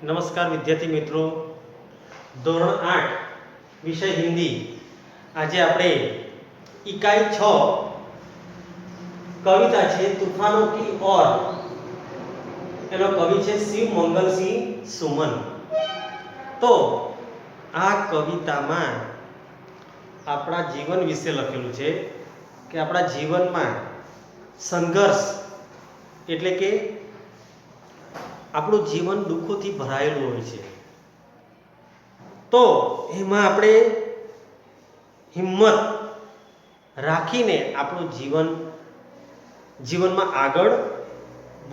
નમસ્કાર વિદ્યાર્થી મિત્રો, ધોરણ 8 વિષય હિન્દી. આજે આપણે इकाई 6 કવિતા છે તૂફાનો કી ઓર. એનો કવિ છે શિવ મંગલસિંહ સુમન. તો આ કવિતામાં આપણા જીવન વિશે લખેલું છે કે આપણા જીવનમાં સંઘર્ષ એટલે કે આપણું જીવન દુઃખોથી ભરાયેલું હોય છે. તો એમાં આપણે હિંમત રાખીને આપણું જીવનમાં આગળ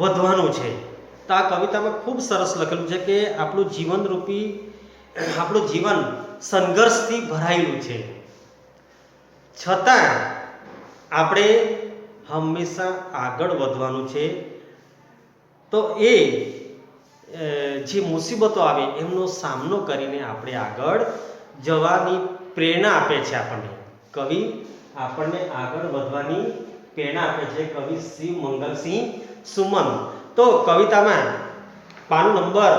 વધવાનું છે. તો આ કવિતામાં ખૂબ સરસ લખેલું છે કે આપણું જીવન સંઘર્ષથી ભરાયેલું છે, છતાં આપણે હંમેશા આગળ વધવાનું છે. તો એ જે મુસીબતો આવે એમનો સામનો કરીને આપણે આગળ જવાની પ્રેરણા આપે છે. કવિ આપણને આગળ વધવાની પ્રેરણા આપે છે, કવિ શિવ મંગલસિંહ સુમન. તો કવિતામાં પાનું નંબર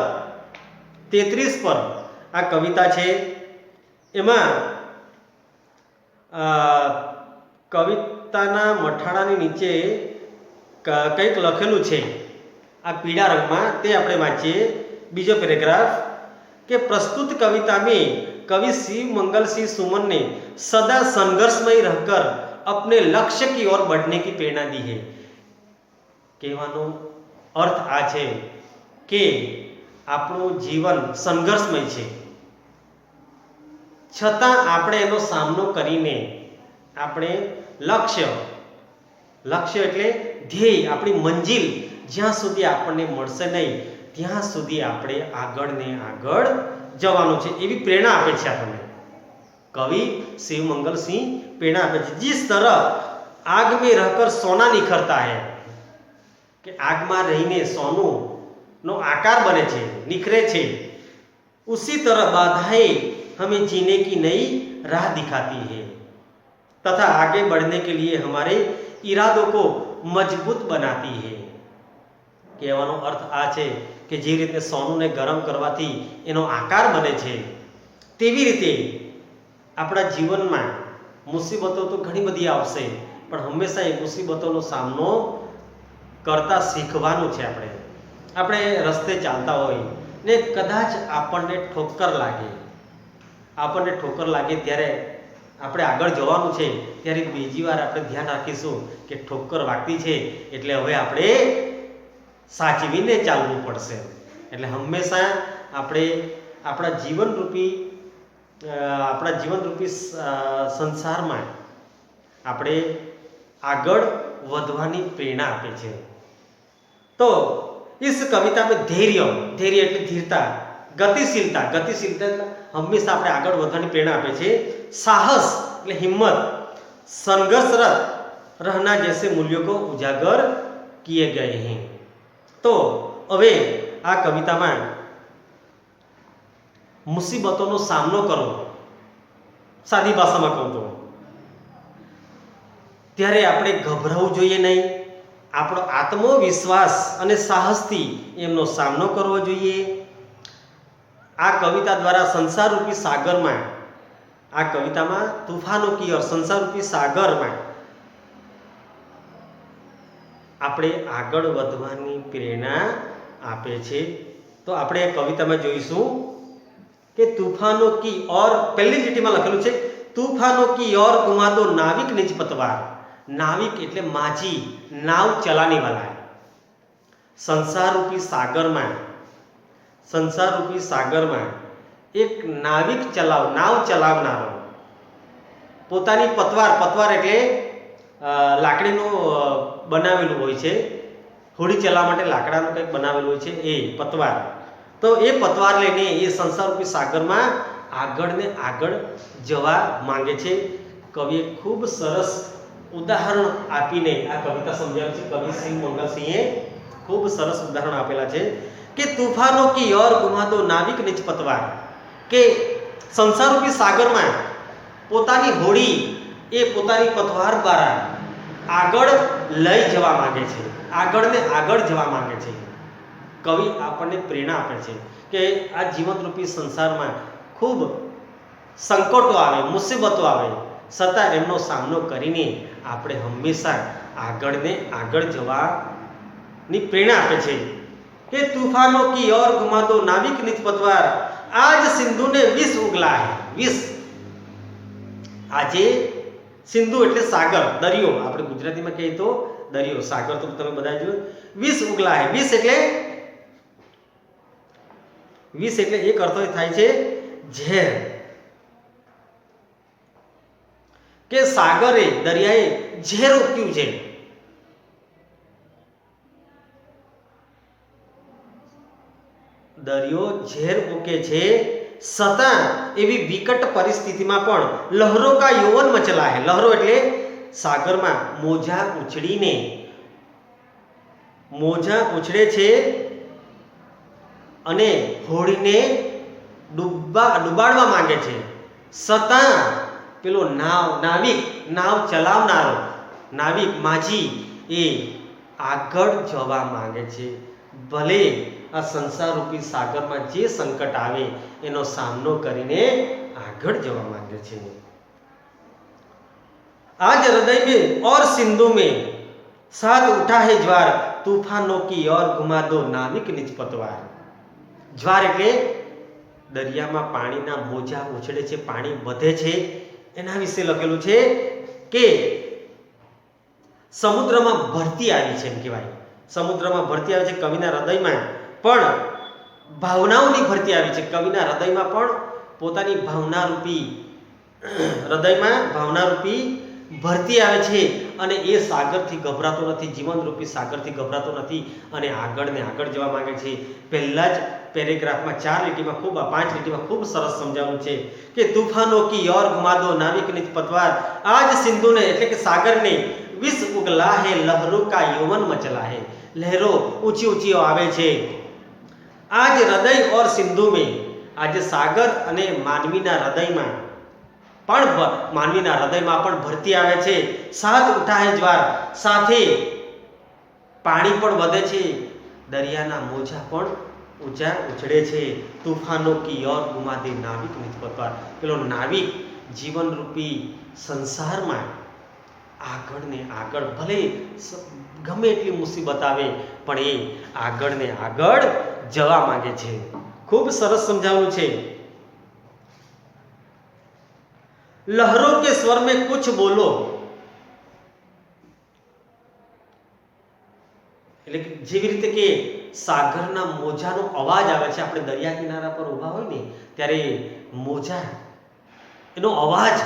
33 પર આ કવિતા છે. એમાં કવિતાના મઠાળાની નીચે કંઈક લખેલું છે આ પીળા રંગમાં, તે આપણે વાંચીએ. બીજો પેરેગ્રાફ કે प्रस्तुत कविता में कवि शिव मंगल सिंह सुमन ने सदा संघर्षमय रहकर अपने लक्ष्य की ओर बढ़ने की प्रेरणा दी है. કહેવાનો અર્થ આ છે કે આપણું જીવન સંઘર્ષમય છે, છતાં આપણે એનો સામનો કરીને આપણે લક્ષ્ય એટલે ધ્યેય, આપણી મંજિલ જ્યાં સુધી આપણને મળશે નહીં ત્યાં સુધી આપણે આગળ ને આગળ જવાનું છે એવી પ્રેરણા આપે છે આપણને. કવિ शिव मंगल सिंह प्रेरणा આપે છે. जिस तरह आग में रहकर सोना निखरता है, કે આગમાં રહીને સોનું નો આકાર બને છે, નિખરે છે. उसी तरह बाधाएं हमें जीने की नई राह दिखाती है तथा आगे बढ़ने के लिए हमारे इरादों को मजबूत बनाती है. કહેવાનો અર્થ આ છે કે જે રીતે સોનુને ગરમ કરવાથી એનો આકાર બને છે, તેવી રીતે આપણા જીવનમાં મુસીબતો તો ઘણી બધી આવશે, પણ હંમેશા એ મુસીબતોનો સામનો કરતા શીખવાનું છે. આપણે રસ્તે ચાલતા હોય ને કદાચ આપણને ઠોકર લાગે ત્યારે આપણે આગળ જવાનું છે, ત્યારે બીજી વાર આપણે ધ્યાન રાખીશું કે ઠોકર વાગતી છે એટલે હવે આપણે સાચવીને ચાલવું પડશે. એટલે હંમેશા આપણે આપણા જીવનરૂપી સંસારમાં આપણે આગળ વધવાની પ્રેરણા આપે છે. તો इस कविता में धैर्य એટલે ધીરતા, ગતિશીલતા હંમેશા આપણે આગળ વધવાની પ્રેરણા આપે છે. साहस એટલે હિંમત, संघर्षरत रहना जैसे मूल्यों को उजागर किए गए हैं. તો હવે આ કવિતામાં મુસીબતોનો સામનો કરવો, સાદી ભાષામાં કહું તો, ત્યારે આપણે ગભરાવું જોઈએ નહીં. આપણો આત્મવિશ્વાસ અને સાહસથી એમનો સામનો કરવો જોઈએ. આ કવિતા દ્વારા સંસારરૂપી સાગરમાં, આ કવિતામાં તૂફાનો કી ઓર સંસારરૂપી સાગરમાં આપણે આગળ વધવાની પ્રેરણા આપે છે. તો આપણે કવિતામાં જોઈશું કે તૂફાનો કી ઓર, પહેલી લીટીમાં લખેલું છે તૂફાનો કી ઓર ઘુમા દો નાવિક નિજ પતવાર. નાવિક એટલે માજી, નાવ ચલાने वाला. સંસારરૂપી સાગરમાં એક નાવ ચલાવનારો પોતાની પતવાર એટલે લાકડીનું બનાવેલું હોય છે, હોડી ચલાવવા માટે લાકડાનું કંઈક બનાવેલું હોય છે, એ પતવાર. તો એ પતવાર લઈને એ સંસારરૂપી સાગરમાં આગળ ને આગળ જવા માંગે છે. કવિએ ખૂબ સરસ ઉદાહરણ આપીને આ કવિતા સમજાવી છે. કવિ શિવ મંગલસિંહે ખૂબ સરસ ઉદાહરણ આપેલા છે કે તૂફાનો કી ઓર ઘુમા દો નાવિક નિજ પતવાર, કે સંસારરૂપી સાગરમાં પોતાની હોડી એ પોતાની પતવાર દ્વારા આગળ લઈ જવા માંગે છે, આગળ જવા માંગે છે. કવિ આપણને પ્રેરણા આપે છે કે આ જીવનરૂપી સંસારમાં ખૂબ સંકટો આવે, મુસીબતો આવે, છતાં એમનો સામનો કરીને આપણે હંમેશા આગળ જવાની પ્રેરણા આપે છે કે તूफानों की ओर घुमा दो नाविक निज पतवार आज सिंधु ने विष उगला है। विष આજે સિંધુ એટલે સાગર, દરિયો, આપણે ગુજરાતીમાં કહીએ તો દરિયો, સાગર તો તમે બધા જોયું। વિષ ઉગલા હે, વિષ એટલે એક અર્થ થાય છે ઝેર, કે સાગરે, દરિયાએ ઝેર ઉગ્યું છે। દરિયો ઝેર ઉકે છે, છતાં એવી વિકટ પરિસ્થિતિમાં પણ લહેરો કા યૌવન મચલા હે। લહેરો એટલે સાગરમાં મોજા ઉછળે છે અને હોડીને ડૂબાડવા માંગે છે, છતાં પેલો નાવ ચલાવનારો નાવિક માજી એ આગળ જવા માંગે છે। ભલે આ સંસાર રૂપી સાગરમાં જે સંકટ આવે એનો સામનો કરીને આગળ જવા માંગે છે। आज हृदय में और सिंधु में साथ उठा है ज्वार तूफानों की ओर घुमा दो नाविक निज पतवार। જ્વાર એટલે દરિયામાં પાણીના મોજા ઉછળે છે, પાણી વધે છે, એના વિશે લખેલું છે કે સમુદ્રમાં ભરતી આવી છે, એમ કહેવાય। સમુદ્રમાં ભરતી આવી છે, કવિના હૃદયમાં પણ ભાવનાઓની ભરતી આવી છે। કવિના હૃદયમાં પણ પોતાની ભાવનારૂપી ભરતી આવે છે અને એ સાગરથી ગભરાતો નથી, જીવનરૂપી સાગરથી ગભરાતો નથી અને આગળ જવા માંગે છે। પહેલા જ પેરેગ્રાફમાં 5 લીટીમાં ખૂબ સરસ સમજાવ્યું છે કે તूफानों की ओर घुमा दो नाविक निज पतवार आज सिंधु ने એટલે કે સાગરને વિષ ઉગલા હે લહેરો કા યૌવન મચલા હે। લહેરો ઊંચી આવે છે। આજ હૃદય ઓર સિંધુ में, આજે સાગર અને માનવીના હૃદયમાં પણ ભરતી આવે છે। સાથ ઉઠા હે જ્વાર, સાથે પાણી પણ વધે છે, દરિયાના મોજા પણ ઊંચા ઉછળે છે। તूफानों की ओर घुमा दे नाविक निज पतवार, પેલો નાવિક જીવનરૂપી સંસારમાં આગળ ભલે ગમે એટલી મુસીબત આવે પણ એ આગળ જવા માંગે છે। ખૂબ સરસ સમજાવ્યું છે। લહેરો કે સ્વર में कुछ बोलो, એટલે કે જેવી રીતે કે સાગરના મોજાનો અવાજ આવે છે, આપણે દરિયા કિનારા પર ઊભા હોય ને ત્યારે મોજા એનો અવાજ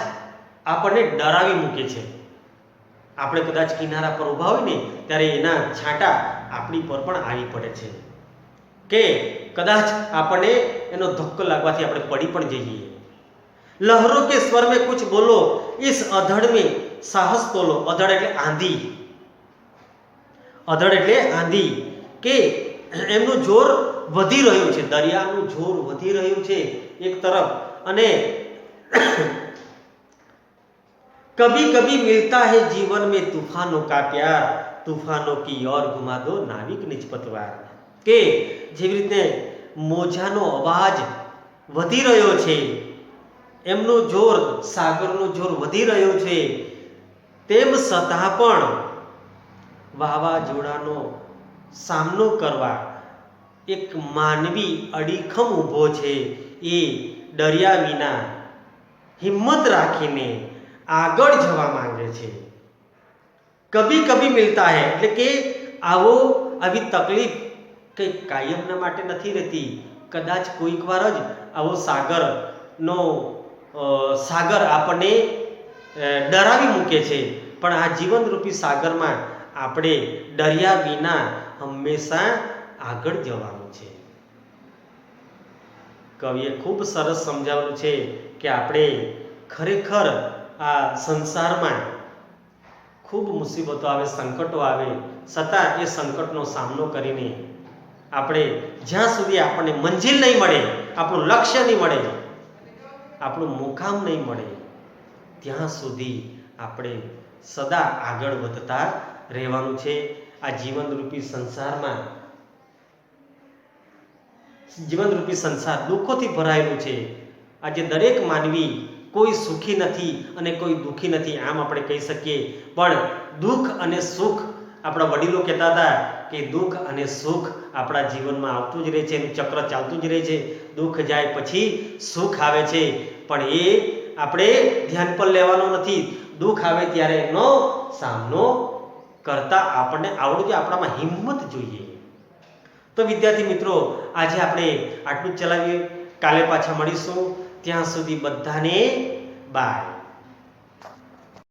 આપણને ડરાવી મૂકે છે। આપણે કદાચ કિનારા પર ઊભા હોય ને ત્યારે એના છાંટા આપણી પર પણ આવી પડે છે કે કદાચ આપણને એનો ધક્કો લાગવાથી આપણે પડી પણ જઈએ। લહેરો કે સ્વર में कुछ बोलो इस अधड़ में साहस तोलो। अधड़ એટલે આંધી, કે એમનું જોર વધી રહ્યું છે, દરિયાનું જોર વધી રહ્યું છે એક તરફ, અને कभी कभी मिलता है जीवन में तूफानों का प्यार तूफानों की ओर घुमा दो नाविक निज पतवार। કે જેવી રીતે મોજાનો અવાજ વધી રહ્યો છે, એમનું જોર, સાગરનું જોર વધી રહ્યું છે, તેમ છતાં પણ વાવાઝોડાનો સામનો કરવા એક માનવી અડીખમ ઊભો છે। એ ડર્યા વિના હિંમત રાખીને આગળ જવા માંગે છે। કભી મિલતા હૈ એટલે કે આવી તકલીફ કંઈ કાયમના માટે નથી રહેતી, કદાચ કોઈક વાર જ આવો સાગર આપણને ડરાવી મૂકે છે, પણ આ જીવનરૂપી સાગરમાં આપણે ડર્યા વિના હંમેશા આગળ જવાનું છે। કવિએ ખૂબ સરસ સમજાવ્યું છે કે આપણે ખરેખર આ સંસારમાં ખૂબ મુસીબતો આવે, સંકટો આવે, છતાં એ સંકટનો સામનો કરીને આપણે જ્યાં સુધી આપણને મંજિલ નહીં મળે, આપણું લક્ષ્ય નહીં મળે, આપણું મુકામ નહીં મળે, ત્યાં સુધી આપણે સદા આગળ વધતા રહેવાનું છે। આ જીવનરૂપી સંસારમાં જીવનરૂપી સંસાર દુઃખોથી ભરાયેલું છે. આજે દરેક માનવી કોઈ સુખી નથી અને કોઈ દુઃખી નથી આમ આપણે કહી શકીએ. પણ દુઃખ અને સુખ, આપણા વડીલો કહેતા હતા કે દુઃખ અને સુખ આપણા જીવનમાં આવતું જ રહે છે, એનું ચક્ર ચાલતું જ રહે છે. દુઃખ જાય પછી સુખ આવે છે, પણ એ આપણે ધ્યાન પર લેવાનો નથી. દુઃખ આવે ત્યારે એનો સામનો કરતા આપણને આવડવું જોઈએ, આપણામાં હિંમત જોઈએ. તો વિદ્યાર્થી મિત્રો, આજે આપણે આટલું જ ચલાવીએ. કાલે પાછા મળીશું. ત્યાં સુધી બધાને બાય.